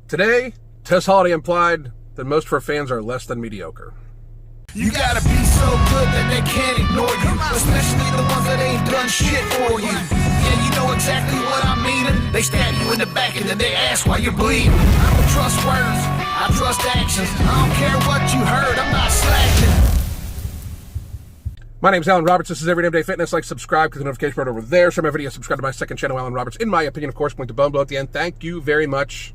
Today, Tess Holliday implied that most of her fans are less than mediocre. You gotta be so good that they can't ignore you, especially the ones that ain't done shit for you. Yeah, you know exactly what I mean. They stab you in the back and then they ask why you're bleeding. I don't trust words, I trust actions. I don't care what you heard, I'm not slacking. My name's Alan Roberts. This is Everyday Fitness. Like, subscribe, click the notification button over there. Share my video, subscribe to my second channel, Alan Roberts. In my opinion, of course, point to bone below at the end. Thank you very much.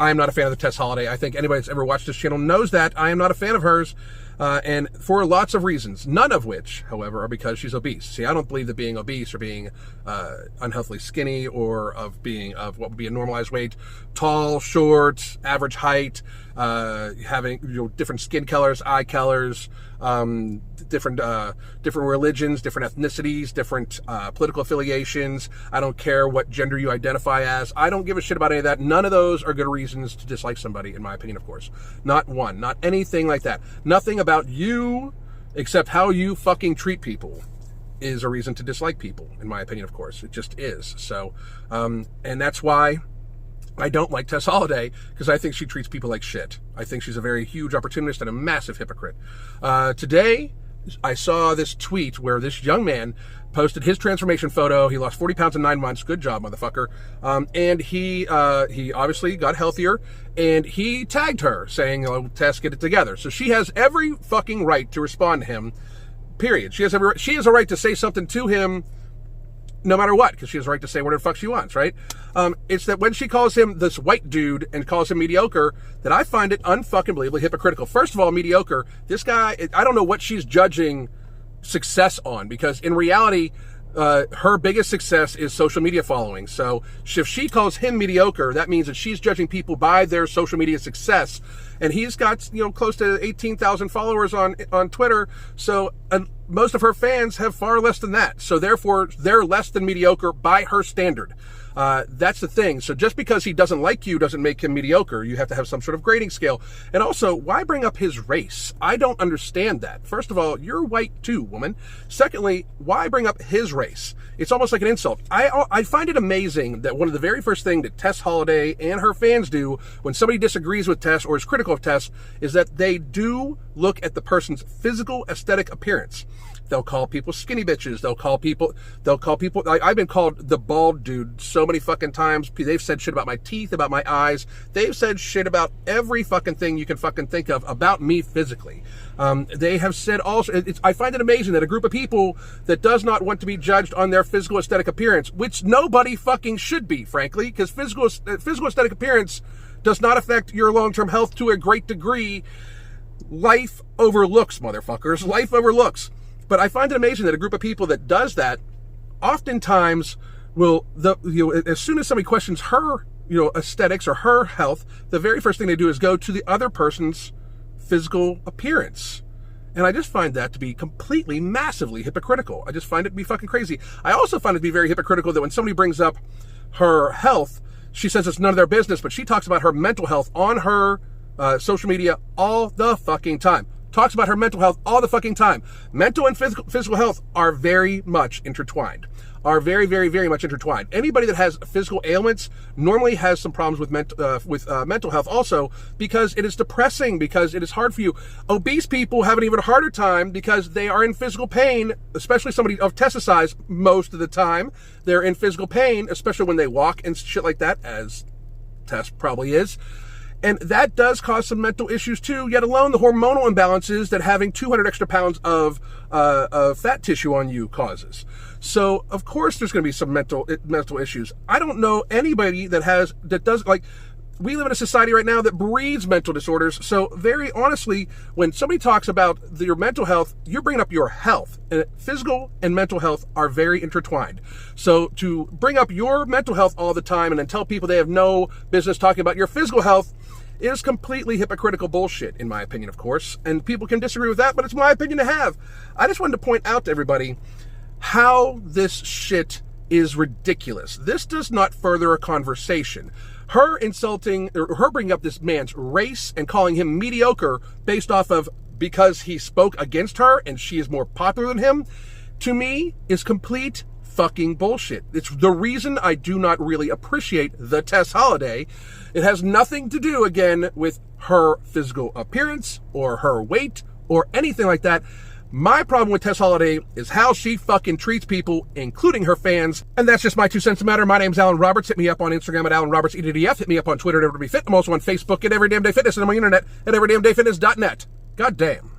I am not a fan of the Tess Holliday. I think anybody that's ever watched this channel knows that. I am not a fan of hers, and for lots of reasons, none of which, however, are because she's obese. See, I don't believe that being obese or being unhealthily skinny or of being of what would be a normalized weight, tall, short, average height, having different skin colors, eye colors, different religions, different ethnicities, different political affiliations. I don't care what gender you identify as. I don't give a shit about any of that. None of those are good reasons to dislike somebody, in my opinion, of course. Not one. Not anything like that. Nothing about you except how you fucking treat people is a reason to dislike people, in my opinion, of course. It just is. So, and that's why I don't like Tess Holliday, because I think she treats people like shit. I think she's a very huge opportunist and a massive hypocrite. Today, I saw this tweet where this young man posted his transformation photo. He lost 40 pounds in 9 months. Good job, motherfucker. And he obviously got healthier, and he tagged her saying, "Oh, Tess, get it together." So she has every fucking right to respond to him, period. She has a right to say something to him no matter what, because she has a right to say whatever the fuck she wants, right? It's that when she calls him this white dude and calls him mediocre, that I find it unfucking believably hypocritical. First of all, mediocre, this guy, I don't know what she's judging success on, because in reality, her biggest success is social media following. So if she calls him mediocre, that means that she's judging people by their social media success. And he's got, close to 18,000 followers on Twitter. So most of her fans have far less than that. So therefore, they're less than mediocre by her standard. That's the thing. So just because he doesn't like you doesn't make him mediocre. You have to have some sort of grading scale. And also, why bring up his race? I don't understand that. First of all, you're white too, woman. Secondly, why bring up his race? It's almost like an insult. I find it amazing that one of the very first things that Tess Holliday and her fans do when somebody disagrees with Tess or is critical of Tess is that they do look at the person's physical aesthetic appearance. They'll call people skinny bitches. They'll call people, I've been called the bald dude so many fucking times. They've said shit about my teeth, about my eyes. They've said shit about every fucking thing you can fucking think of about me physically. They have said also, I find it amazing that a group of people that does not want to be judged on their physical aesthetic appearance, which nobody fucking should be, frankly, because physical aesthetic appearance does not affect your long-term health to a great degree. Life overlooks, motherfuckers. Life overlooks. But I find it amazing that a group of people that does that oftentimes will, as soon as somebody questions her, aesthetics or her health, the very first thing they do is go to the other person's physical appearance. And I just find that to be completely, massively hypocritical. I just find it to be fucking crazy. I also find it to be very hypocritical that when somebody brings up her health, she says it's none of their business, but she talks about her mental health on her social media all the fucking time. Talks about her mental health all the fucking time. Mental and physical health are very much intertwined. Are very, very, very much intertwined. Anybody that has physical ailments normally has some problems with mental health also, because it is depressing, because it is hard for you. Obese people have an even harder time because they are in physical pain, especially somebody of Tess's size. Most of the time, they're in physical pain, especially when they walk and shit like that, as Tess probably is. And that does cause some mental issues too, yet alone the hormonal imbalances that having 200 extra pounds of fat tissue on you causes. So, of course, there's going to be some mental issues. I don't know anybody that does, we live in a society right now that breeds mental disorders. So, very honestly, when somebody talks about your mental health, you're bringing up your health. And physical and mental health are very intertwined. So, to bring up your mental health all the time and then tell people they have no business talking about your physical health is completely hypocritical bullshit, in my opinion, of course. And people can disagree with that, but it's my opinion to have. I just wanted to point out to everybody how this shit is ridiculous. This does not further a conversation. Her insulting, or her bringing up this man's race and calling him mediocre based off of because he spoke against her and she is more popular than him, to me is complete fucking bullshit. It's the reason I do not really appreciate the Tess Holliday. It has nothing to do, again, with her physical appearance or her weight or anything like that. My problem with Tess Holliday is how she fucking treats people, including her fans. And that's just my 2 cents a matter. My name's Alan Roberts. Hit me up on Instagram at AlanRobertsEDDF. Hit me up on Twitter at EveryDayFit. I'm also on Facebook at Everyday Fitness, and I'm on the internet at EverydayFitness.net. God damn.